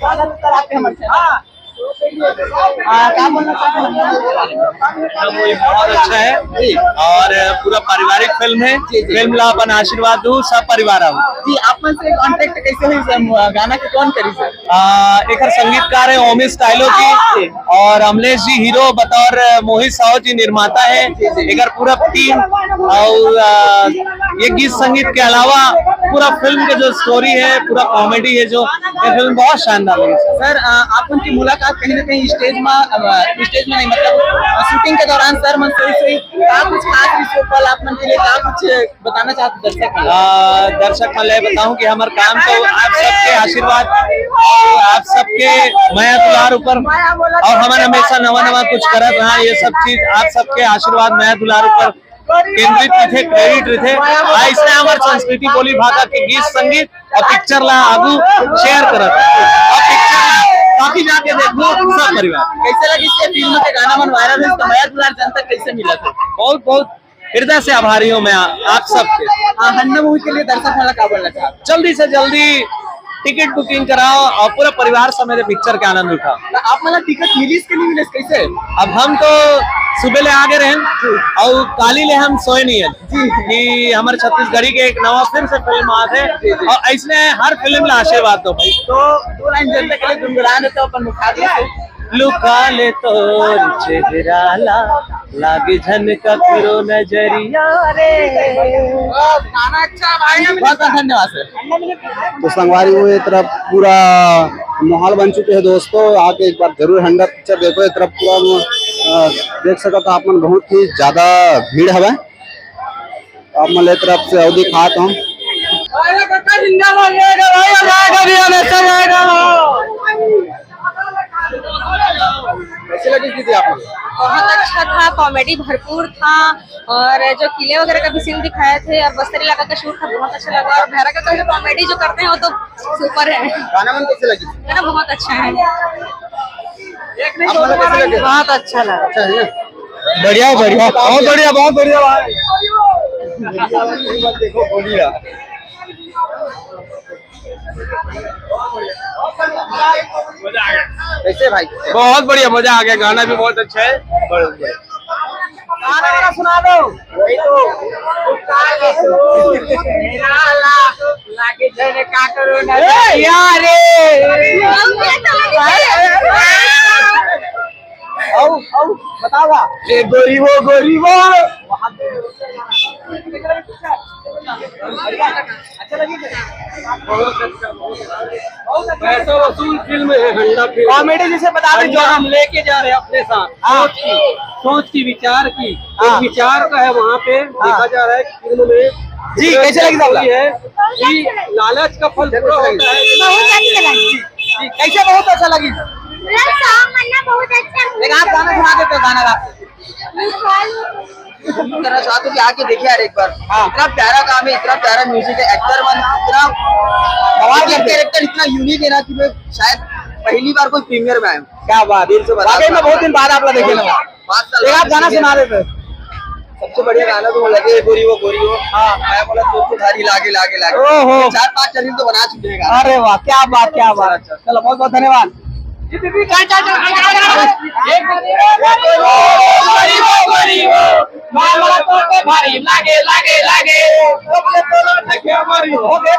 स्वागत है सर आपके हमारे चैनल। क्या बोलना चाहते हैं? मूवी बहुत अच्छा है और पूरा पारिवारिक फिल्म है। फिल्म ला अपन आशीर्वाद दू सब परिवार आओ जी। अपन से कांटेक्ट कैसे हुई सर? गाना के कौन करी सर? एक संगीतकार है ओमी स्टाइलो की और अमलेश जी हीरो बतौर मोहित साहू जी निर्माता है। एक पूरा टीम और ये गीत संगीत के अलावा पूरा फिल्म के जो स्टोरी है पूरा कॉमेडी है जो ये फिल्म बहुत शानदार लगी सर। आप उनकी मुलाकात कहीं ना कहीं स्टेज में नहीं मतलब शूटिंग के दौरान सर मन से कुछ खास विषय पर आप मन के लिए कुछ बताना चाहते दर्शक मैं बताऊं कि हमारे काम तो आप सबके आशीर्वाद आप सबके माया दुलार ऊपर और हमारे हमेशा नवा नवा कुछ करत रहा ये सब चीज आप सबके आशीर्वाद माया दुलार ऊपर केंद्रित थे क्रेडिट थे। इसने हमारे संस्कृति बोली भाषा के गीत संगीत और पिक्चर ला आगू शेयर करत और पिक्चर काफी जाके देखो सब परिवार कैसे लगी इस फिल्म के गाना मन वायरल है तो माया दुलार जनता कैसे मिला था? बहुत बहुत हृदय से आभारी हूँ मैं आप सबके। हन्ना मूवी के लिए दर्शक वाला क्या बोलना चाहते? जल्दी से जल्दी टिकट बुकिंग कराओ और पूरा परिवार समेत पिक्चर के आनंद उठाओ। आप मतलब टिकट रिलीज के लिए मिले कैसे? अब हम तो सुबह ले आगे रहे और काली ले हम सोए नहीं है कि हमारे छत्तीसगढ़ी के एक नवा फिल्म से फिल्म आते और ऐसने हर फिल्म ला आशीर्वाद दो भाई। तो दो लाइन जनता के लिए गुनगुनाने तो अपन मुखा दिया लुका ले तो चेहरा लागे झनका फिरो नजरिया रे। गाना अच्छा भाई। बहुत बहुत धन्यवाद सर। तो संगवारी हुए तरफ पूरा माहौल बन चुके हैं दोस्तों, आके एक बार जरूर हंडा पिक्चर देखो। एक तरफ पूरा देख सको तो आप मन बहुत ही ज्यादा भीड़ है आप मन तरफ से अवधि खात हूँ। कैसे लगी थी आपको? बहुत अच्छा था, कॉमेडी भरपूर था और जो किले वगैरह का भी सीन दिखाए थे और बस्तर इलाका का शूट था बहुत अच्छा लगा और भैरा का जो कॉमेडी जो करते हैं वो तो सुपर है। गाना मन कैसे लगी? गाना बहुत अच्छा है। बहुत अच्छा लगा। अच्छा है बढ़िया बढ़िया बहुत बढ़िया बहुत बढ़िया भाई। देखो बोलिए कैसे भाई? बहुत बढ़िया मजा आ गया। गाना भी बहुत अच्छा है। गाना सुना दो। वही तो लागे जने का करो ना यार बताओ ये गोरीबो गोरीबो अच्छा लगी? पैसा वसूल फिल्म है हंडा फिल्म। कॉमेडी जिसे बता दें जो हम लेके जा रहे हैं अपने साथ सोच की विचार की विचार का है वहाँ पे देखा जा रहा है फिल्म में। जी कैसे लगी साहब? है कि लालच का फल पूरा होता है। बहुत अच्छा लगी। जी कैसे? बहुत अच्छा लगी। बहुत अच्छा लेकिन आप गाना सुना देते हो? गाना करना चाहते हो कि आके देखिए यार एक बार। इतना प्यारा काम है, इतना प्यारा म्यूजिक है, एक्टर मन इतना कैरेक्टर इतना यूनिक है ना कि मैं शायद पहली बार कोई प्रीमियर में आया हूँ। क्या बात, दिल से बता। मैं बहुत दिन बाद आप लोग देखे ना। आप गाना सुना देते। सबसे बढ़िया गाना तो लगे गोरी वो। हाँ मैं बोला तो भारी लागे लागे लागे। ओहो 4-5 चैनल तो बना चुके हैं। अरे वाह क्या बात क्या बात। चलो बहुत बहुत धन्यवाद। भारी लागे लागे लागे हमारी हो गए